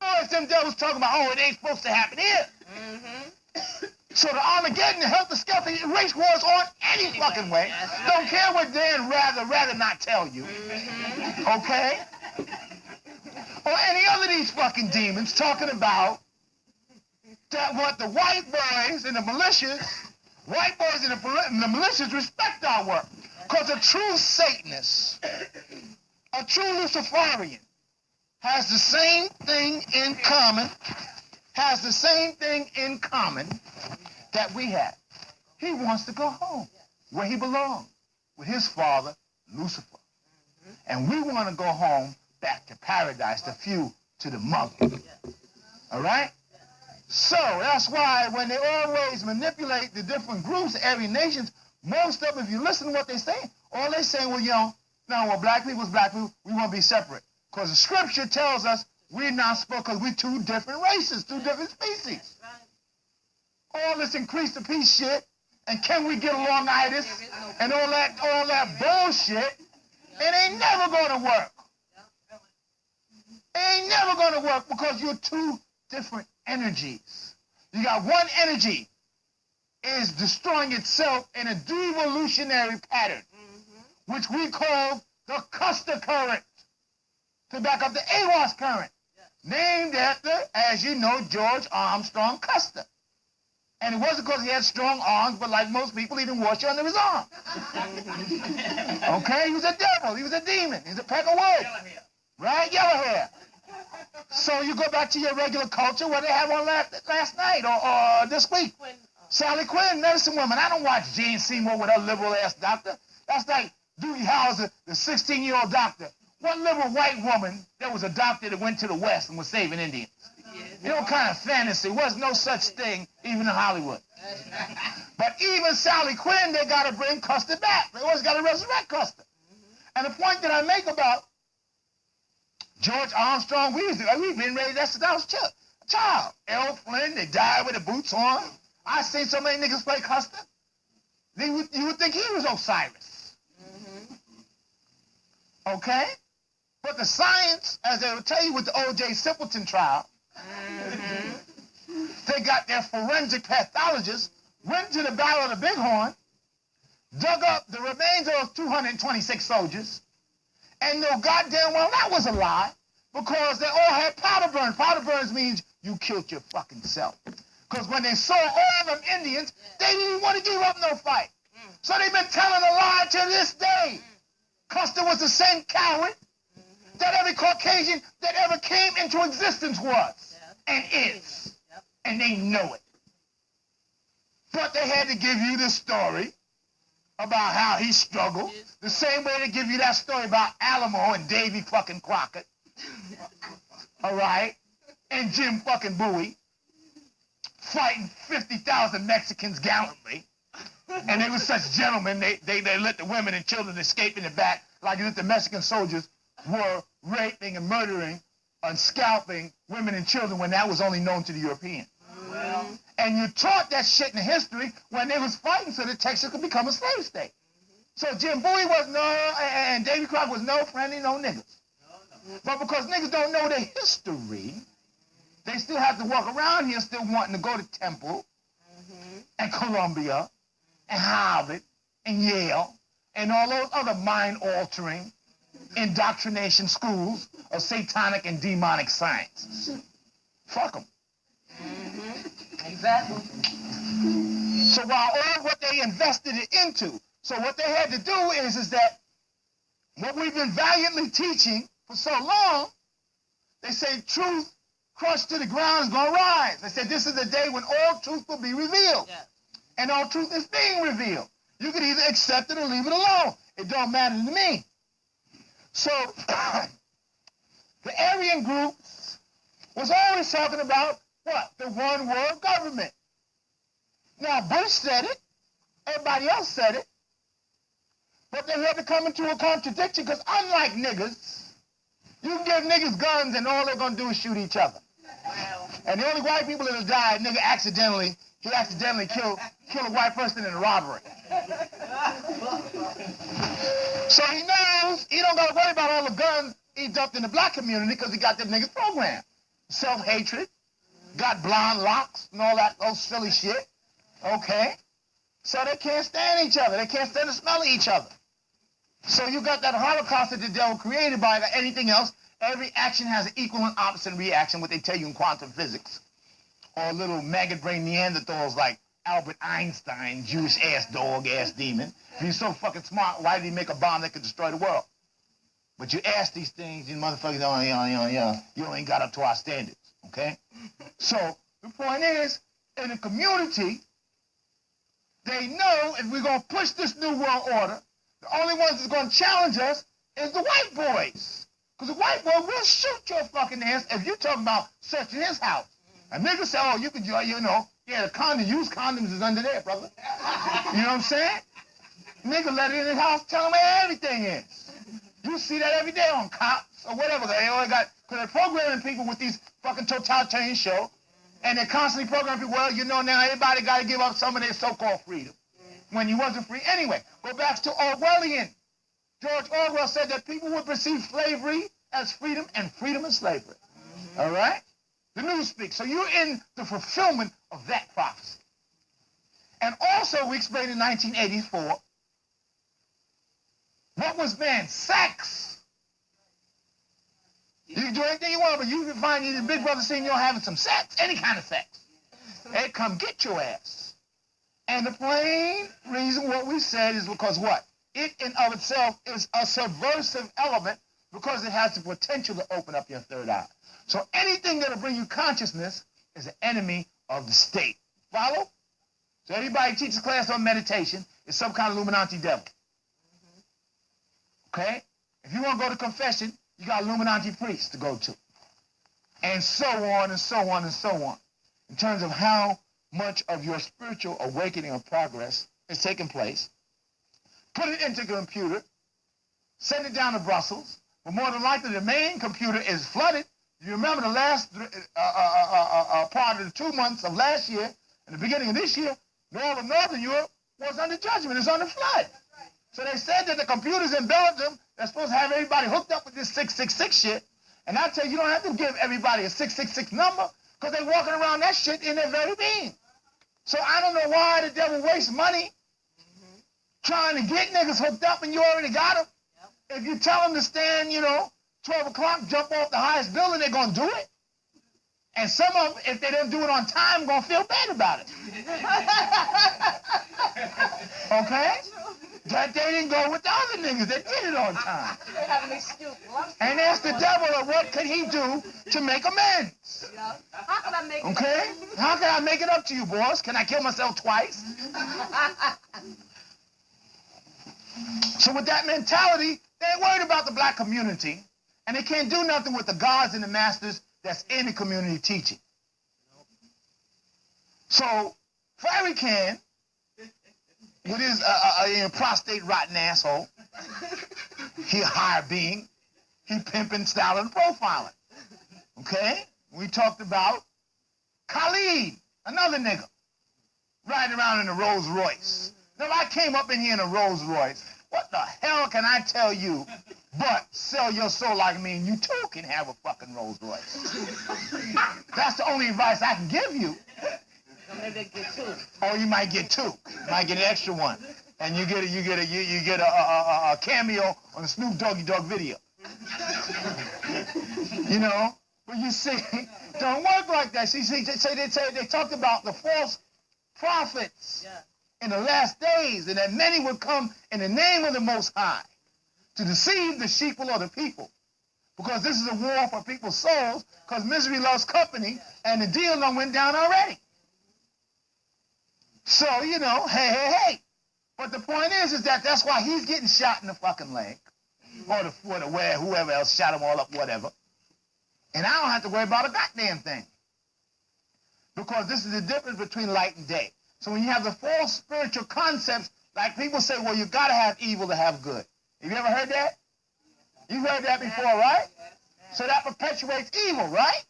Oh, it's them devils talking about, oh, it ain't supposed to happen here. So the Armageddon, the helter-skelter, race wars on any fucking way. Don't care what Dan rather not tell you. Okay? Or any other of these fucking demons talking about that what the white boys and the militias, the militias respect our work. Because a true Satanist, a true Luciferian, has the same thing in common, that we have. He wants to go home, where he belongs, with his father, Lucifer. And we want to go home, back to paradise, the few to the mother. All right? So that's why when they always manipulate the different groups, the Aryan nations, most of them, if you listen to what they say, all they say, well, you know, no, well, black people's black people, we want to be separate. Because the scripture tells us we're not supposed, because we're two different races, two different species. All this increase the peace shit, and can we get along-itis, and all that bullshit, it ain't never going to work. It ain't never going to work because you're two different energies. You got one energy is destroying itself in a devolutionary pattern, which we call the Custer current, to back up the AWAS current, named after, as you know, George Armstrong Custer. And it wasn't because he had strong arms, but like most people, he didn't wash under his arm. Okay? He was a devil. He was a demon. He was a peck of wood. Right? Yellow hair. So you go back to your regular culture, what they have on last night or this week. Sally Quinn, medicine woman. I don't watch Jane Seymour with her liberal-ass doctor. That's like Doogie Howser, the 16-year-old doctor. What liberal white woman that was a doctor that went to the West and was saving Indians? You know, kind of fantasy. Was no such thing, even in Hollywood. But even Sally Quinn, they got to bring Custer back. They always got to resurrect Custer. And the point that I make about George Armstrong, we've been raised, that's since I was a child. Errol Flynn, they died with the boots on. I seen so many niggas play Custer. You would think he was Osiris. Okay? But the science, as they would tell you with the O.J. Simpleton trial, they got their forensic pathologists, went to the Battle of the Bighorn, dug up the remains of 226 soldiers, and know goddamn well that was a lie, because they all had powder burns. Powder burns means you killed your fucking self. Because when they saw all them Indians, they didn't want to give up no fight. So they've been telling a lie to this day. Custer was the same coward that every Caucasian that ever came into existence was and is. And they know it. But they had to give you this story about how he struggled, the same way they give you that story about Alamo and Davy fucking Crockett, all right, and Jim fucking Bowie, fighting 50,000 Mexicans gallantly, and they were such gentlemen, they let the women and children escape in the back, like as if the Mexican soldiers were raping and murdering and scalping women and children when that was only known to the Europeans. And you taught that shit in history when they was fighting so that Texas could become a slave state. So Jim Bowie was and Davy Crockett was no friendly, no niggas. But because niggas don't know their history, they still have to walk around here still wanting to go to Temple and Columbia and Harvard and Yale and all those other mind-altering indoctrination schools of satanic and demonic science. Fuck them. Exactly. So while all what they invested it into, so what they had to do is that what we've been valiantly teaching for so long, they say truth crushed to the ground is going to rise. They said this is the day when all truth will be revealed. Yeah. And all truth is being revealed. You can either accept it or leave it alone. It don't matter to me. So the Aryan group was always talking about what? The one world government. Now, Bush said it. Everybody else said it. But they had to come into a contradiction because unlike niggas, you can give niggas guns and all they're going to do is shoot each other. Wow. And the only white people that have died, nigga accidentally killed a white person in a robbery. So he knows he don't got to worry about all the guns he dumped in the black community because he got them niggas programmed. self-hatred, got blonde locks and all that old silly shit. Okay? So they can't stand each other. They can't stand the smell of each other. So you got that Holocaust that the devil created by anything else. Every action has an equal and opposite reaction, what they tell you in quantum physics. Or little maggot brain Neanderthals like Albert Einstein, Jewish ass dog ass demon. If he's so fucking smart, why did he make a bomb that could destroy the world? But you ask these things, these motherfuckers, you ain't got up to our standards, okay? So the point is, in a community, they know if we're going to push this new world order, the only ones that's going to challenge us is the white boys. Because the white boy will shoot your fucking ass if you're talking about searching his house. A nigga say, oh, you can, the condom, used condoms is under there, brother. You know what I'm saying? Nigga let it in his house, tell him where everything is. You see that every day on Cops or whatever. They always got, because they're programming people with these fucking totalitarian shows, and they're constantly programming people, well, now everybody got to give up some of their so-called freedom. When you wasn't free. Anyway, go back to Orwellian. George Orwell said that people would perceive slavery as freedom and freedom as slavery. All right? The Newspeak. So you're in the fulfillment of that prophecy. And also, we explained in 1984, what was man? Sex. You can do anything you want, but you can find your big brother seeing you having some sex, any kind of sex. They come get your ass. And the plain reason what we said is because what? It in of itself is a subversive element because it has the potential to open up your third eye. So anything that'll bring you consciousness is an enemy of the state. Follow? So anybody teaches class on meditation is some kind of Illuminati devil. Okay? If you want to go to confession, you got Illuminati priests to go to. And so on and so on and so on. In terms of how much of your spiritual awakening or progress is taking place, put it into the computer, send it down to Brussels, but more than likely the main computer is flooded. You remember the last part of the 2 months of last year and the beginning of this year, all of Northern Europe was under judgment. It's under flood. So they said that the computers in Belgium, they're supposed to have everybody hooked up with this 666 shit. And I tell you, you don't have to give everybody a 666 number because they're walking around that shit in their very being. So I don't know why the devil wastes money trying to get niggas hooked up and you already got them. Yep. If you tell them to stand, 12 o'clock, jump off the highest building, they're going to do it. And some of them, if they don't do it on time, going to feel bad about it. Okay? That they didn't go with the other niggas that did it on time. They have an excuse. And ask the devil, what could he do to make amends? Yeah. How can I make it okay? How can I make it up to you, boss? Can I kill myself twice? So with that mentality, they ain't worried about the black community, and they can't do nothing with the gods and the masters that's in the community teaching. So Farrakhan, with his prostate rotten asshole, he a higher being, he pimping, styling, profiling. Okay? We talked about Khalid, another nigga, riding around in a Rolls Royce. Now, if I came up in here in a Rolls Royce, what the hell can I tell you but sell your soul like me and you too can have a fucking Rolls Royce? That's the only advice I can give you. Maybe get two. Or you might get two. You might get an extra one. And you get a cameo on the Snoop Doggy Dogg video. But you see, don't work like that. See, they talked about the false prophets in the last days, and that many would come in the name of the Most High to deceive the sheeple or the people. Because this is a war for people's souls, because misery loves company, and the deal done went down already. So, hey. But the point is that that's why he's getting shot in the fucking leg. Or the foot, or whoever else shot him all up, whatever. And I don't have to worry about a goddamn thing. Because this is the difference between light and day. So when you have the false spiritual concepts, like people say, well, you got to have evil to have good. Have you ever heard that? You've heard that before, right? So that perpetuates evil, right?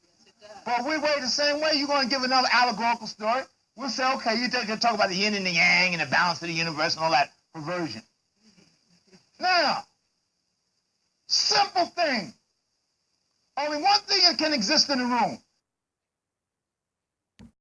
But we wait the same way. You're going to give another allegorical story. We'll say, okay, you talk about the yin and the yang and the balance of the universe and all that perversion. Now, simple thing. Only one thing that can exist in the room.